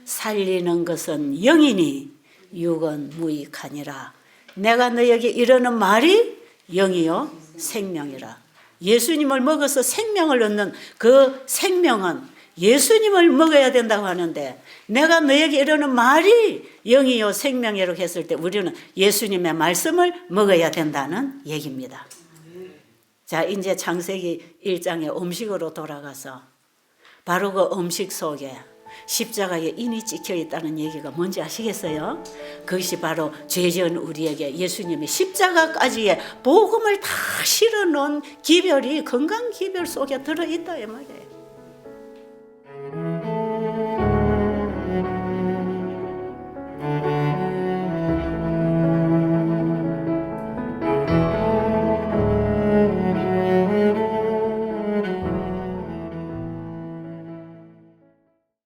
살리는 것은 영이니 육은 무익하니라. 내가 너에게 이르는 말이 영이요 생명이라. 예수님을 먹어서 생명을 얻는 그 생명은 예수님을 먹어야 된다고 하는데 내가 너에게 이르는 말이 영이요 생명이라고 했을 때 우리는 예수님의 말씀을 먹어야 된다는 얘기입니다. 자, 이제 창세기 1장의 음식으로 돌아가서 바로 그 음식 속에 십자가에 인이 찍혀 있다는 얘기가 뭔지 아시겠어요? 그것이 바로 죄지은 우리에게 예수님의 십자가까지의 복음을 다 실어놓은 기별이 건강 기별 속에 들어있다 이 말이에요.